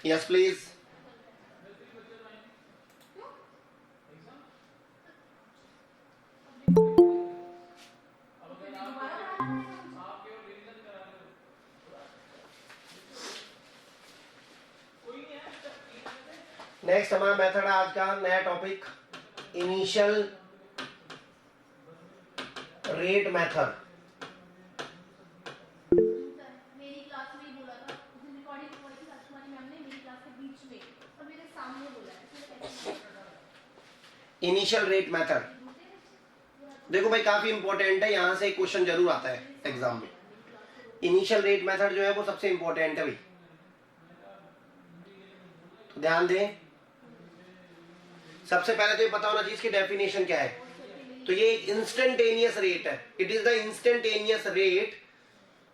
Yes please. Next हमारा method है आज का नया टॉपिक, इनिशियल रेट मेथड। मेरी क्लास में ही बोला था, उस दिन रिकॉर्डिंग हुई थी राजकुमारी मैम ने मेरी क्लास के बीच में और मेरे सामने बोला है, फिर कैसे इनिशियल रेट मेथड देखो भाई काफी इंपॉर्टेंट है, यहां से क्वेश्चन जरूर आता है एग्जाम में। इनिशियल रेट मेथड जो है वो सबसे इंपॉर्टेंट है भाई, तो ध्यान दें। सबसे पहले तो ये पता होना चाहिए इसकी डेफिनेशन क्या है। तो ये इंस्टेंटेनियस रेट है, it is the instantaneous rate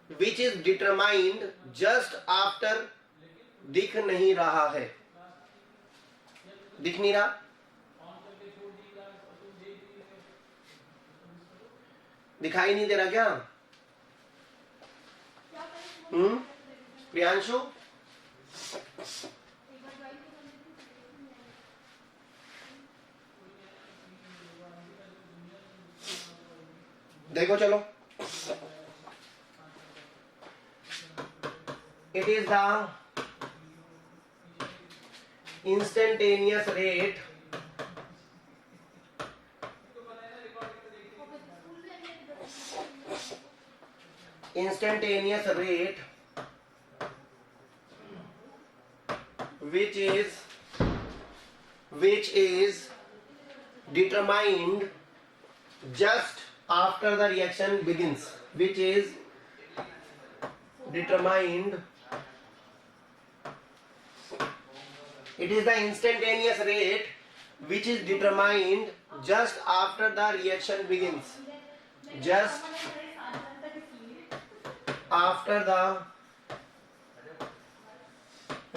which is determined just after, दिख नहीं रहा है, दिख नहीं रहा, दिखाई नहीं दे रहा क्या? प्रियांशु देखो चलो, it is the instantaneous rate which is determined just after the reaction begins, which is determined, it is the instantaneous rate which is determined just after the reaction begins, just after the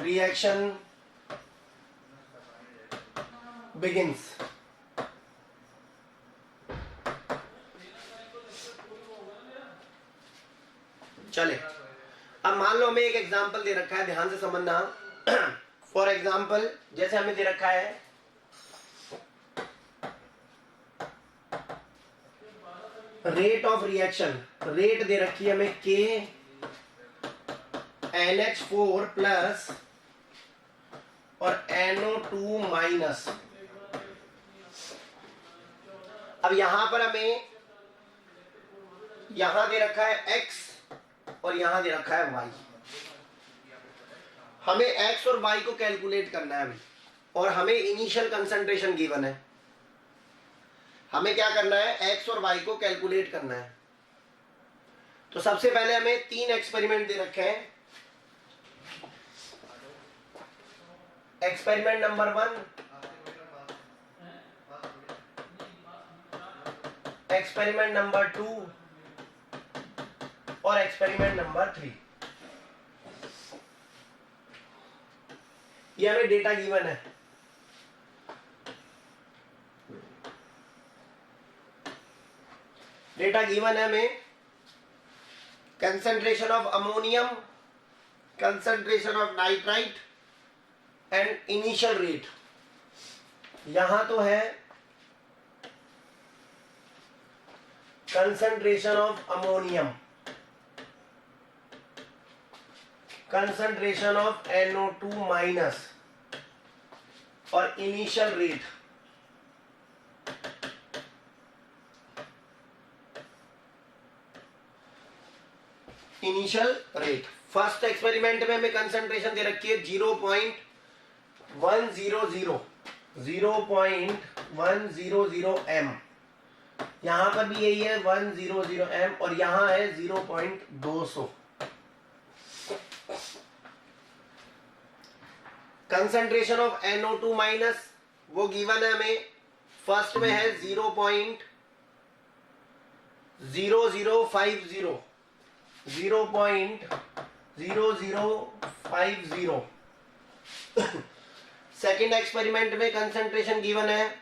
reaction begins। चले, अब मान लो हमें एक example दे रखा है, ध्यान से समझना। फॉर एग्जांपल जैसे हमें दे रखा है रेट ऑफ रिएक्शन, रेट दे रखी है हमें K NH4 प्लस और NO2 माइनस। अब यहां पर हमें यहां दे रखा है X और यहां दे रखा है Y। हमें X और Y को कैलकुलेट करना है अभी, और हमें इनिशियल कंसंट्रेशन गिवन है। हमें क्या करना है, X और Y को कैलकुलेट करना है। तो सबसे पहले हमें 3 एक्सपेरिमेंट दे रखे हैं। एक्सपेरिमेंट नंबर 1, एक्सपेरिमेंट नंबर 2 और एक्सपेरिमेंट नंबर 3। ये हमें डेटा गिवन है। डेटा गिवन है हमें concentration of ammonium, concentration of nitrite and initial rate. यहां तो है concentration of ammonium, concentration of NO2 minus और initial rate. Initial rate first experiment में हमें कंसंट्रेशन दे रखी है 0.100 m। यहां पर भी यही है 100 m और यहां है 0.200। कंसंट्रेशन ऑफ NO2 माइनस वो गिवन है हमें, फर्स्ट में है 0.0050, 0.0050। सेकेंड एक्सपेरिमेंट में कंसंट्रेशन गिवन है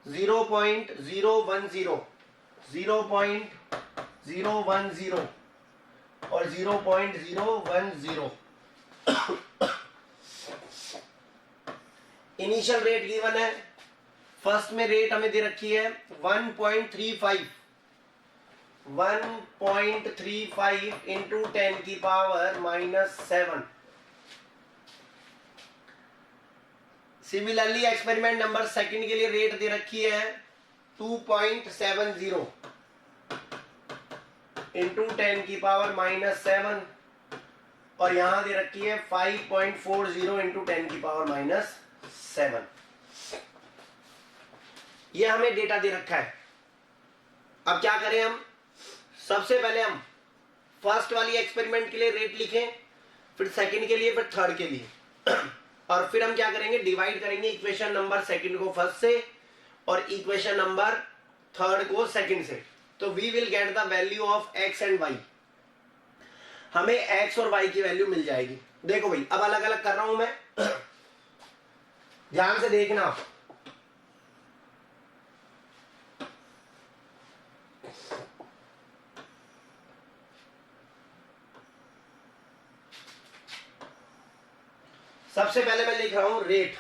0.010, 0.010 और 0.010। इनिशियल रेट गिवन है, फर्स्ट में रेट हमें दे रखी है 1.35 इंटू 10 की power -7। Similarly experiment number second के लिए रेट दे रखी है 2.70 इंटू 10 की पावर -7 और यहां दे रखी है 5.40 इंटू 10 की पावर -7। ये हमें डेटा दे रखा है। अब क्या करें हम, सबसे पहले हम फर्स्ट वाली एक्सपेरिमेंट के लिए रेट लिखें, फिर सेकंड के लिए, फिर थर्ड के लिए और फिर हम क्या करेंगे, डिवाइड करेंगे इक्वेशन नंबर सेकंड को फर्स्ट से और इक्वेशन नंबर थर्ड को सेकंड से। तो we will get the value of x and y. हमें एक्स और वाई की वैल्यू मिल जाएगी। देखो भाई, अब अलग अलग कर रहा हूं मैं, ध्यान से देखना आप। सबसे पहले मैं लिख रहा हूं रेट,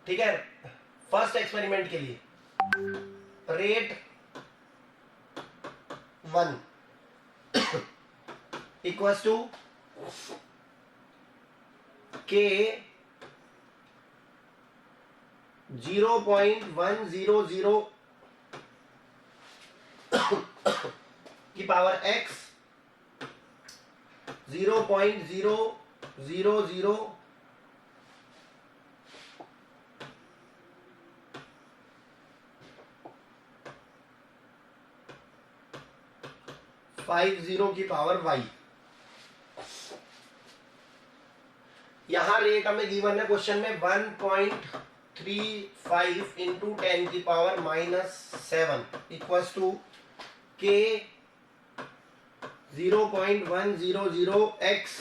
ठीक है, फर्स्ट एक्सपेरिमेंट के लिए रेट 1 इक्वल्स टू के 0.100 की पावर x 0.000 50 की पावर y। यहां रेट हमें गिवन है क्वेश्चन में 1.35 इंटू 10 की पावर -7 इक्वल्स टू के 0.100 x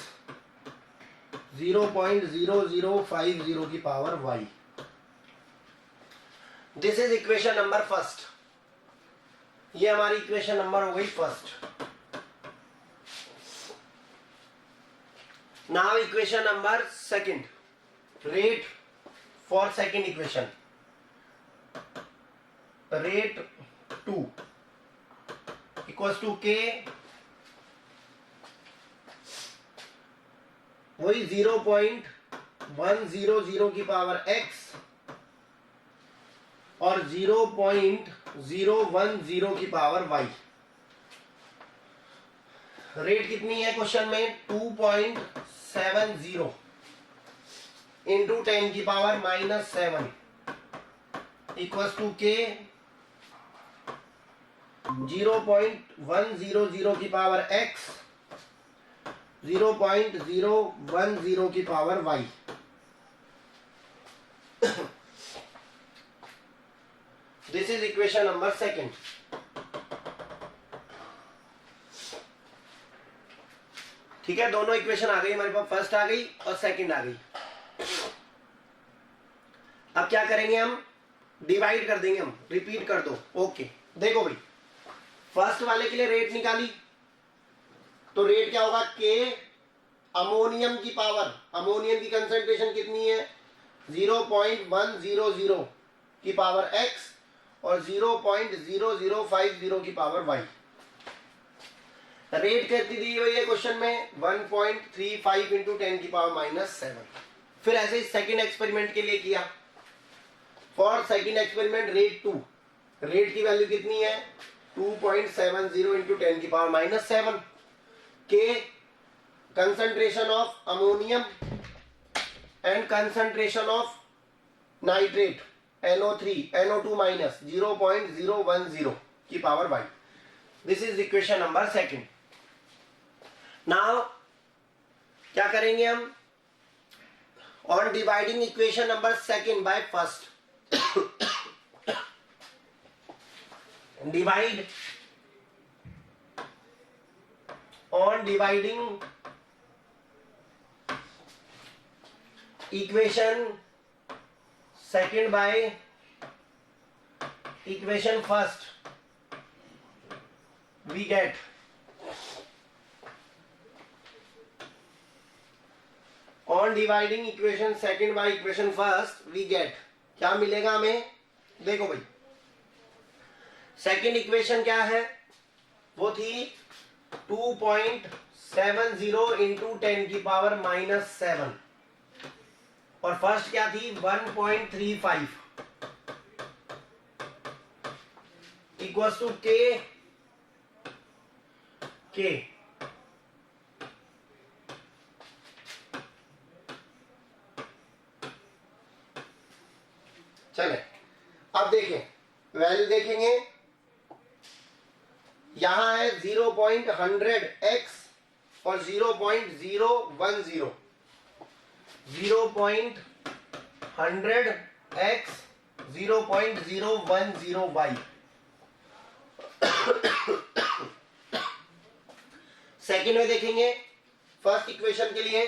0.0050 की power y। This is equation number first. ये हमारी इक्वेशन नंबर हो गई first. Now equation number second, rate for second equation, rate 2 equals to के वही 0.100 की पावर x और 0.010 की पावर y। रेट कितनी है क्वेश्चन में, 2.70 इंटू 10 की पावर -7 इक्वल्स टू के 0.100 की पावर x 0.010 की power y। This is equation number second. ठीक है, दोनों इक्वेशन आ गई हमारे पास, फर्स्ट आ गई और सेकंड आ गई। अब क्या करेंगे हम, डिवाइड कर देंगे, हम रिपीट कर दो। ओके, देखो भाई, फर्स्ट वाले के लिए रेट निकाली तो रेट क्या होगा, के अमोनियम की पावर, अमोनियम की कंसंट्रेशन कितनी है 0.100 की पावर x और 0.0050 की पावर y। रेट कितनी दी हुई है क्वेश्चन में 1.35 इंटू 10 की पावर -7। फिर ऐसे ही सेकेंड एक्सपेरिमेंट के लिए किया, for second experiment rate 2, rate की वैल्यू कितनी है 2.70 इंटू 10 की पावर -7 के concentration of ammonium and concentration of nitrate NO3 NO2 minus 0.010 की power y। This is equation number second. Now क्या करेंगे हम, on dividing equation number second by first divide, on dividing equation second by equation first, we get on dividing equation second by equation first we get, क्या मिलेगा हमें? देखो भाई, second equation क्या है? वो थी 2.70 इंटू 10 की पावर -7 और फर्स्ट क्या थी? 1.35 इक्वल्स टू के चले अब देखें, वैल्यू देखेंगे। यहां है 0.100x और 0.010, 0.100x 0.010y। सेकेंड में देखेंगे, फर्स्ट इक्वेशन के लिए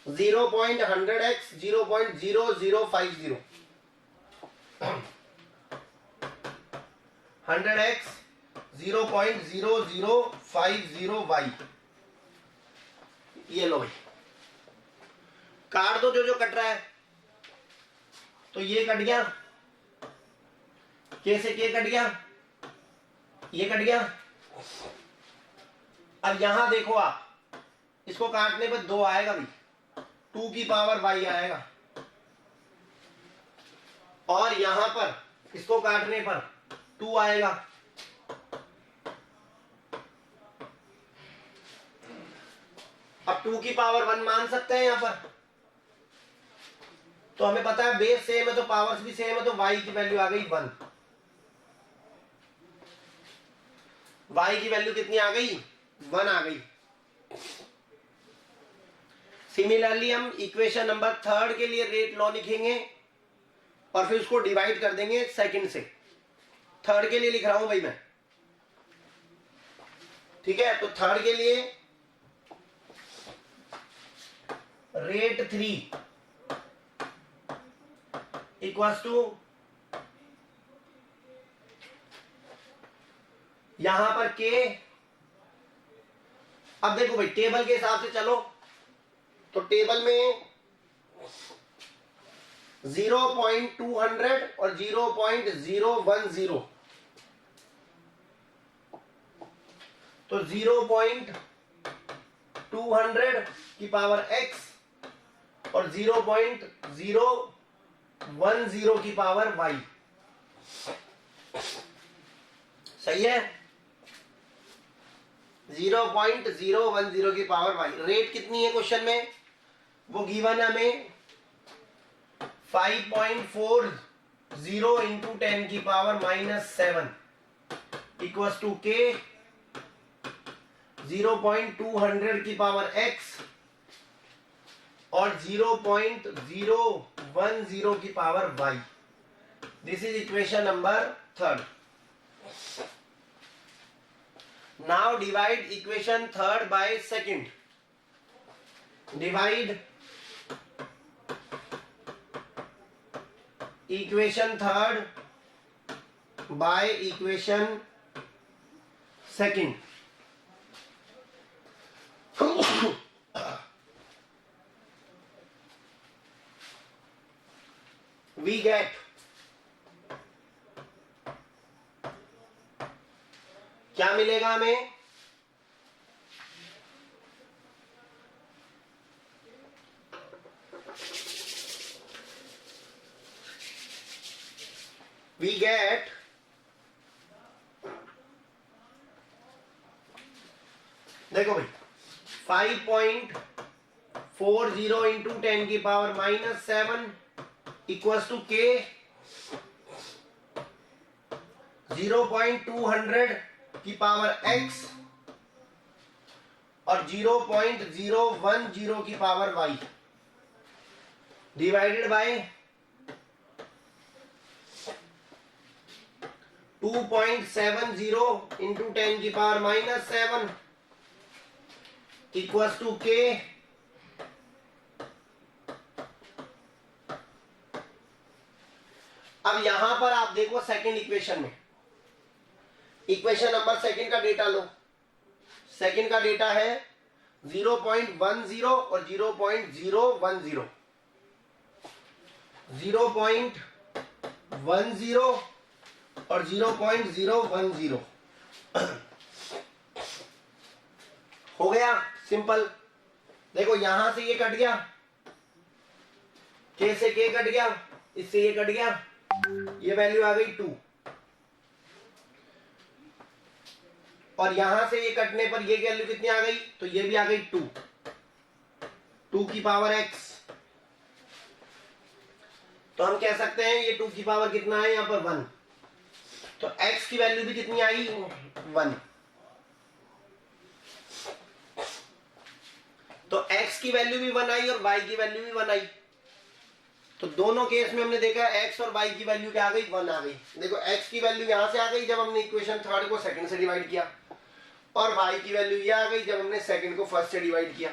0.100x 0.0050, 100x 0.0050y। ये लो भाई, काट दो जो जो कट रहा है। तो ये कट गया, के से के कट गया, ये कट गया। अब यहां देखो आप, इसको काटने पर 2 आएगा भाई, 2 की पावर y आएगा। और यहां पर इसको काटने पर 2 आएगा। अब 2 की पावर 1 मान सकते हैं यहां पर। तो हमें पता है बेस सेम है तो पावर्स भी सेम है, तो y की वैल्यू आ गई 1। y की वैल्यू कितनी आ गई? 1 आ गई। सिमिलरली हम इक्वेशन नंबर 3 के लिए रेट लॉ लिखेंगे और फिर उसको डिवाइड कर देंगे सेकंड से। 3 के लिए लिख रहा हूं भाई मैं, ठीक है? तो 3 के लिए रेट 3 इक्वल्स टू, यहां पर के। अब देखो भाई, टेबल के हिसाब से चलो, तो टेबल में 0.200 और 0.010, तो 0.200 की पावर x और 0.010 की पावर y। सही है? 0.010 की पावर y। रेट कितनी है क्वेश्चन में? वो गिवन है हमें 5.40 इंटू 10 की पावर -7 इक्वल्स टू के 0.200 की पावर x और 0.010 की power y। This is equation number 3। Now divide equation 3 by second. Divide equation 3 by equation second. we get क्या मिलेगा हमें? we get देखो भाई 5.40 इंटू 10 की पावर -7 इक्वल्स टू के 0.200 की पावर x और 0.010 की power y divided by 2.70 into 10 की पावर -7 इक्वल्स टू के अब यहां पर आप देखो सेकंड इक्वेशन में, इक्वेशन नंबर सेकंड का डेटा लो। सेकंड का डेटा है 0.10 और 0.010, 0.10 और 0.010 हो गया सिंपल। देखो यहां से ये कट गया, के से के कट गया, इससे ये कट गया, ये वैल्यू आ गई 2, और यहां से ये कटने पर ये वैल्यू कितनी आ गई, तो ये भी आ गई 2, 2 की पावर x। तो हम कह सकते हैं ये 2 की पावर कितना है, यहां पर 1, तो x की वैल्यू भी कितनी आई, 1। तो x की वैल्यू भी 1 आई और y की वैल्यू भी 1 आई। तो दोनों केस में हमने देखा x और y की वैल्यू क्या आ गई, 1 आ गई। देखो x की वैल्यू यहां से आ गई जब हमने इक्वेशन थर्ड को सेकंड से डिवाइड किया, और y की वैल्यू ये आ गई जब हमने सेकंड को फर्स्ट से डिवाइड किया।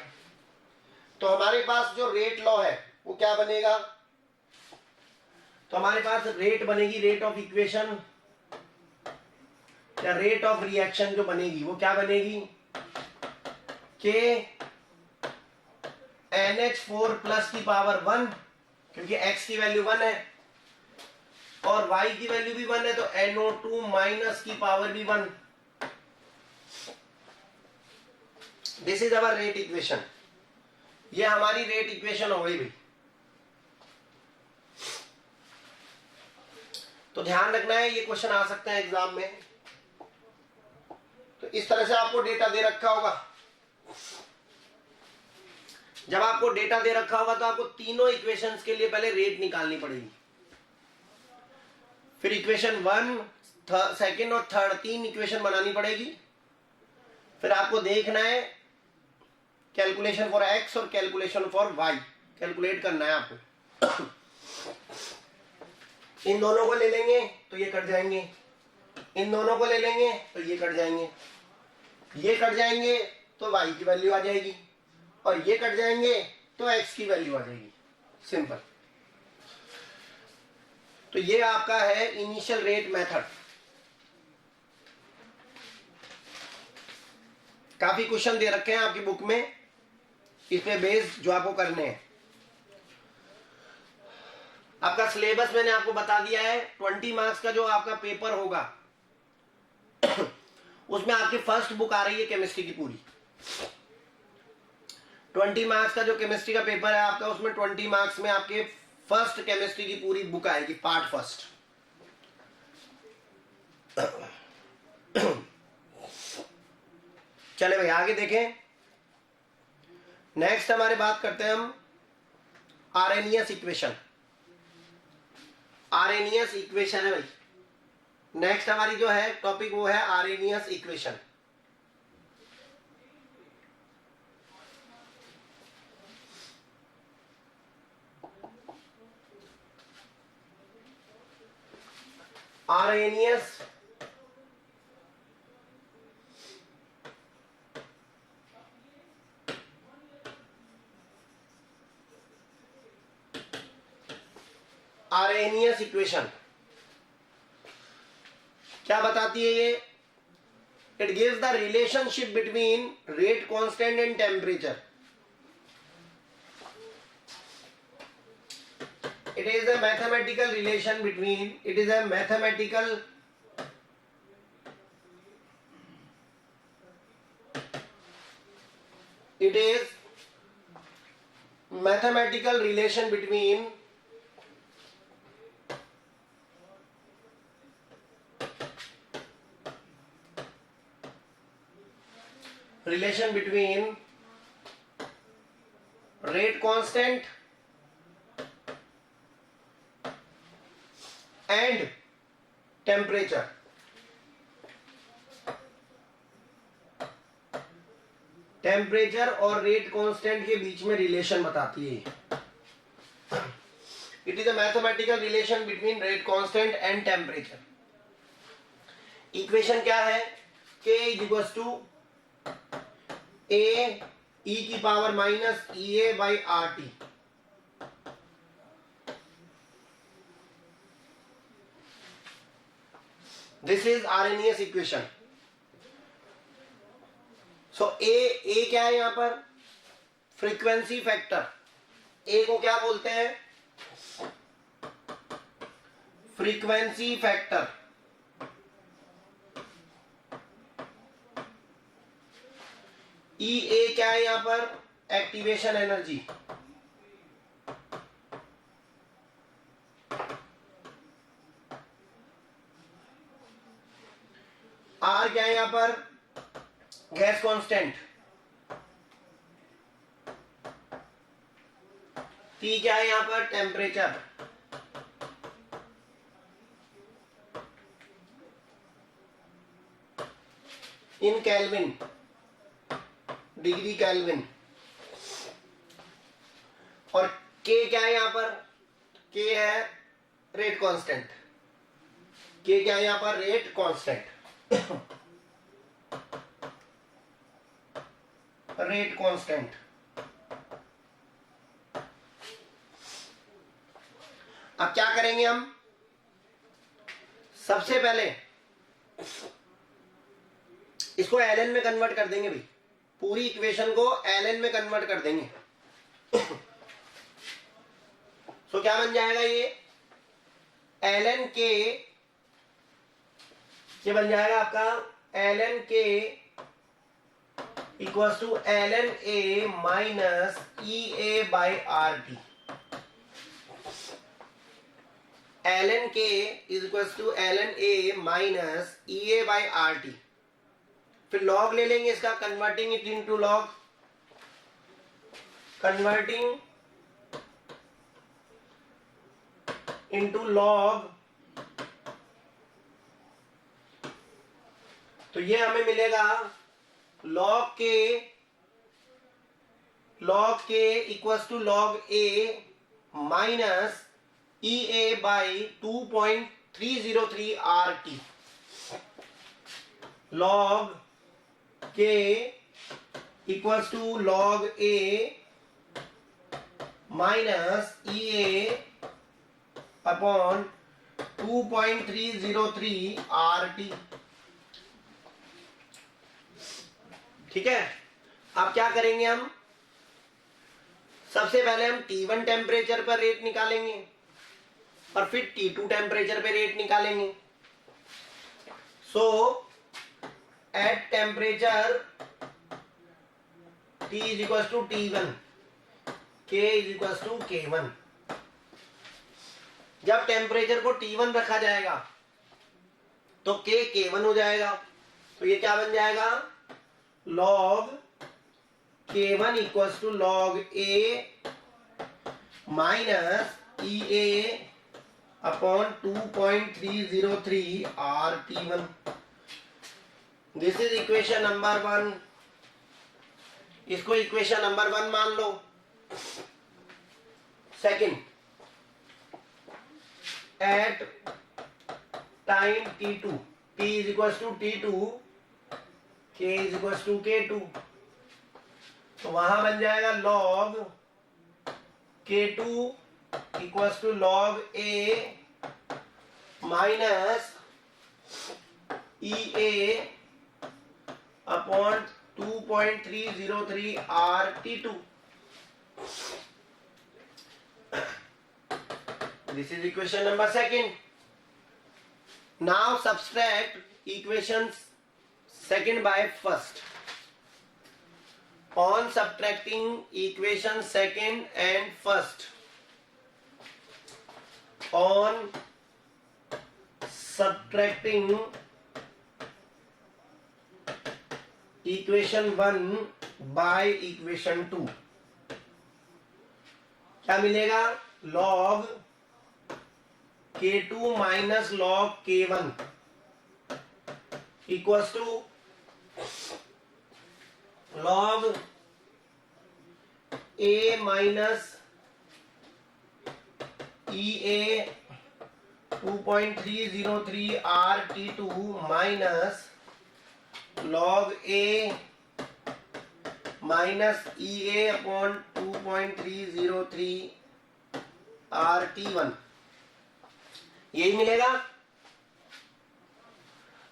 तो हमारे पास जो रेट लॉ है वो क्या बनेगा, तो हमारे पास रेट बनेगी, रेट ऑफ इक्वेशन या रेट ऑफ रिएक्शन जो बनेगी वो क्या बनेगी, के NH4 प्लस की पावर 1, क्योंकि x की वैल्यू 1 है और y की वैल्यू भी 1 है, तो NO2 माइनस की पावर भी 1। This is our rate equation. ये हमारी रेट इक्वेशन हो गई भाई। तो ध्यान रखना है, ये क्वेश्चन आ सकते हैं एग्जाम में। तो इस तरह से आपको डेटा दे रखा होगा। जब आपको डेटा दे रखा होगा तो आपको तीनों इक्वेशंस के लिए पहले रेट निकालनी पड़ेगी, फिर इक्वेशन 1, सेकंड और थर्ड, 3 इक्वेशन बनानी पड़ेगी। फिर आपको देखना है कैलकुलेशन फॉर x और कैलकुलेशन फॉर y, कैलकुलेट करना है आपको। इन दोनों को ले लेंगे तो ये कट जाएंगे, इन दोनों को ले लेंगे तो ये कट जाएंगे, ये कट जाएंगे तो y की वैल्यू आ जाएगी, और ये कट जाएंगे तो x की वैल्यू आ जाएगी। सिंपल। तो ये आपका है इनिशियल रेट मेथड। काफी क्वेश्चन दे रखे हैं आपकी बुक में, इस पे बेस्ड जो आपको करने हैं। आपका सिलेबस मैंने आपको बता दिया है। 20 मार्क्स का जो आपका पेपर होगा उसमें आपकी फर्स्ट बुक आ रही है केमिस्ट्री की पूरी। 20 मार्क्स का जो केमिस्ट्री का पेपर है आपका, उसमें 20 मार्क्स में आपके फर्स्ट केमिस्ट्री की पूरी बुक आएगी, पार्ट फर्स्ट। चले भाई आगे देखें। नेक्स्ट हमारे बात करते हैं हम आरएनियस इक्वेशन। आरएनियस इक्वेशन है भाई, नेक्स्ट हमारी जो है टॉपिक वो है आरएनियस इक्वेशन। आरएनियस आरएनियस इक्वेशन क्या बताती है ये? It gives the relationship between rate constant and temperature. It is a mathematical relation between, it is a mathematical relation between rate constant and temperature। Temperature और रेट कांस्टेंट के बीच में रिलेशन बताती है। It is a mathematical relation between rate constant and temperature. Equation क्या है? K equals to A e की power minus EA by RT। This is Arrhenius equation. So A क्या है यहां पर? Frequency factor. ए को क्या बोलते हैं? Frequency factor. ई ए क्या है यहां पर? Activation energy. आर क्या है यहां पर? Gas constant. टी क्या है यहां पर? टेम्परेचर। इन केल्विन, डिग्री केल्विन। और के क्या है यहां पर? के है रेट कांस्टेंट। के क्या है यहां पर? Rate constant. Rate constant. अब क्या करेंगे हम? सबसे पहले इसको एलएन में कन्वर्ट कर देंगे भाई। पूरी इक्वेशन को एलएन में कन्वर्ट कर देंगे। सो क्या बन जाएगा ये? एलएन के, ये बन जाएगा आपका LN K equals to LN A minus E A by R T. LN K is equals to LN A minus E A by R T. फिर लॉग ले लेंगे इसका, converting it into log. Converting into log, तो ये हमें मिलेगा log k equals to log a minus E A by 2.303 R T. log k equals to log a minus E A upon 2.303 R T. ठीक है। अब क्या करेंगे हम? सबसे पहले हम T1 टेम्परेचर पर रेट निकालेंगे और फिर T2 टेम्परेचर पे रेट निकालेंगे। So at temperature T is equal to T1, K is equal to K1। जब टेम्परेचर को T1 रखा जाएगा तो K K1 हो जाएगा। तो ये क्या बन जाएगा? log K1 equals to log A minus E A upon 2.303 R T1। This is equation number 1। इसको इक्वेशन नंबर 1 मान लो। Second, at time T2, T is equal to T2, K is equal to K2। तो वहां बन जाएगा log K2 equal to log A minus E A upon 2.303 R T2। This is equation number 2. Now subtract equations 2 by 1st. On subtracting equation 2 and 1st, on subtracting equation 1 by equation 2, क्या मिलेगा? log K2 minus log K1 equals to log A minus E A 2.303 R T2 minus log A minus E A upon 2.303 R T1। यही मिलेगा।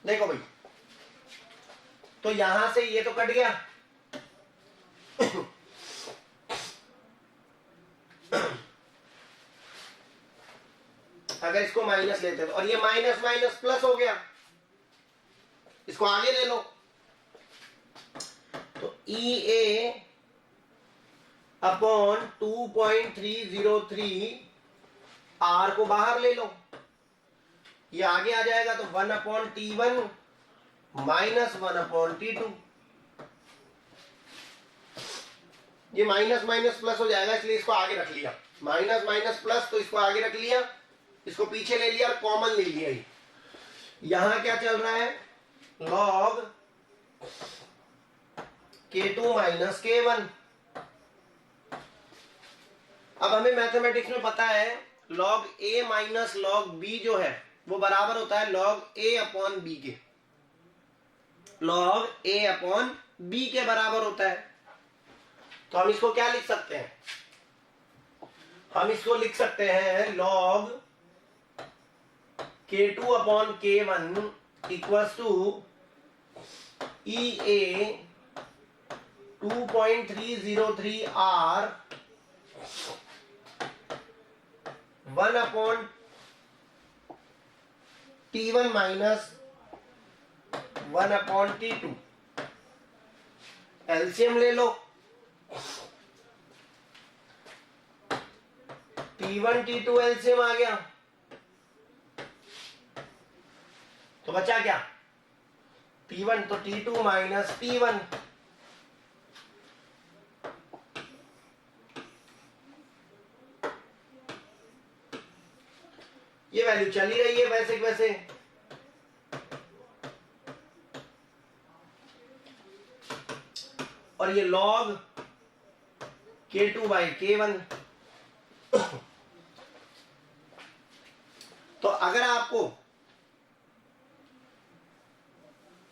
देखो भाई, तो यहां से ये तो कट गया, अगर इसको माइनस लेते तो, और ये माइनस माइनस प्लस हो गया, इसको आगे ले लो। तो EA अपॉन 2.303 R को बाहर ले लो, ये आगे आ जाएगा, तो 1/T1 माइनस 1/T2। ये माइनस माइनस प्लस हो जाएगा, इसलिए इसको आगे रख लिया, माइनस माइनस प्लस, तो इसको आगे रख लिया, इसको पीछे ले लिया और कॉमन ले लिया। यहां क्या चल रहा है, log K2 माइनस K1। अब हमें मैथमेटिक्स में पता है log A minus log B जो है वो बराबर होता है log A अपॉन B के, log A अपॉन B के बराबर होता है। तो हम इसको क्या लिख सकते हैं, हम इसको लिख सकते हैं log K2 upon K1 equals to EA 2.303 R 1/T1 minus 1/T2। LCM ले लो, T1 T2 एलसीएम आ गया, तो बचा क्या, T1, तो T2 माइनस T1। ये वैल्यू चली रही है वैसे वैसे, और ये log K2 बाई K1। तो अगर आपको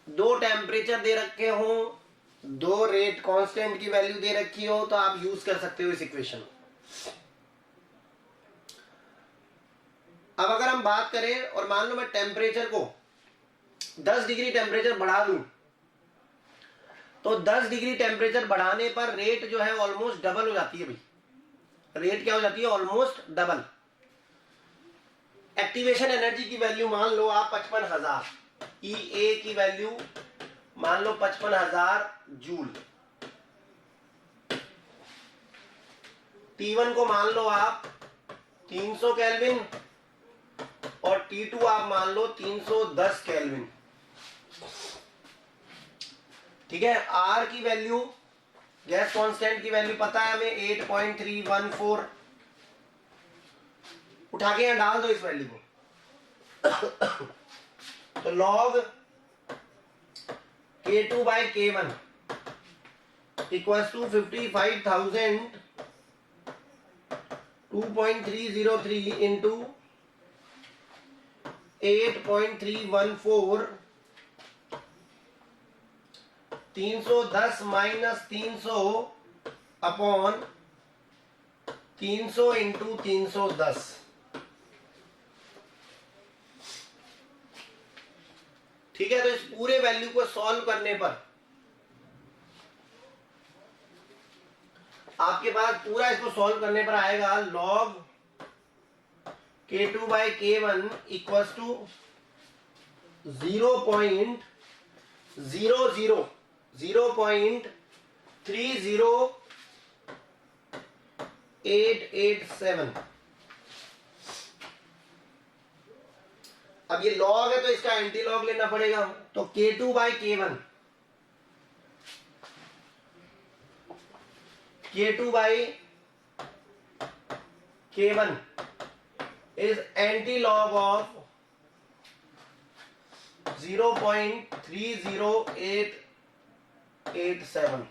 दो टेम्परेचर दे रखे हो, दो रेट कांस्टेंट की वैल्यू दे रखी हो, तो आप यूज कर सकते हो इस इक्वेशन। अब अगर हम बात करें और मान लो मैं टेम्परेचर को 10 डिग्री टेम्परेचर बढ़ा दूं, तो 10 डिग्री टेम्परेचर बढ़ाने पर रेट जो है ऑलमोस्ट डबल हो जाती है भाई। रेट क्या हो जाती है, ऑलमोस्ट डबल। एक्टिवेशन एनर्जी की वैल्यू मान लो आप 55,000, EA की वैल्यू मान लो 55,000 जूल, T1 को मान लो आप 300 केल्विन और T2 आप मान लो 310 केल्विन। ठीक है, R की वैल्यू, गैस कांस्टेंट की वैल्यू पता है हमें 8.314। उठा के यहां डाल दो इस वैल्यू को। तो log K2 by K1 equals to 55,000 2.303 into 8.314, 310 minus 300 upon 300 into 310। ठीक है, तो इस पूरे वैल्यू को सॉल्व करने पर आपके पास पूरा इसको सॉल्व करने पर आएगा log K2 by K1 equals to 0.030,887। अब ये log है तो इसका एंटी लॉग लेना पड़ेगा, तो K2 by K1, K2 by K1 is anti-log of 0.30887।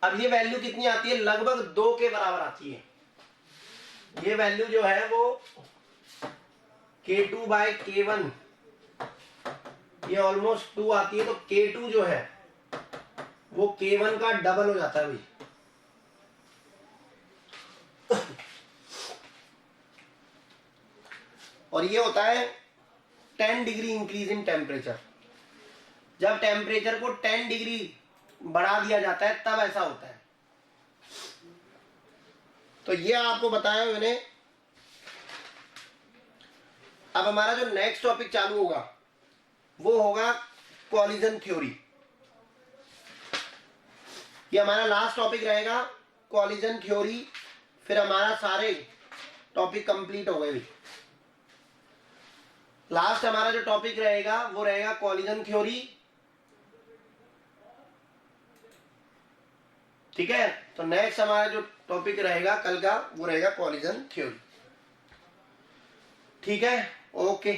अब ये वैल्यू कितनी आती है, लगभग 2 के बराबर आती है। ये वैल्यू जो है वो K2 बाई K1 ये ऑलमोस्ट 2 आती है, तो K2 जो है वो K1 का डबल हो जाता है भाई। और ये होता है 10 डिग्री इंक्रीज इन टेम्परेचर। जब टेम्परेचर को 10 डिग्री बढ़ा दिया जाता है तब ऐसा होता है। तो ये आपको बताया मैंने। अब हमारा जो नेक्स्ट टॉपिक चालू होगा वो होगा कॉलिजन थ्योरी। ये हमारा लास्ट टॉपिक रहेगा, कॉलिजन थ्योरी। फिर हमारा सारे टॉपिक कंप्लीट हो गए। लास्ट हमारा जो टॉपिक रहेगा वो रहेगा कॉलिजन थ्योरी। ठीक है, तो नेक्स्ट हमारा जो टॉपिक रहेगा कल का वो रहेगा कॉलिजन थ्योरी। ठीक है, ओके।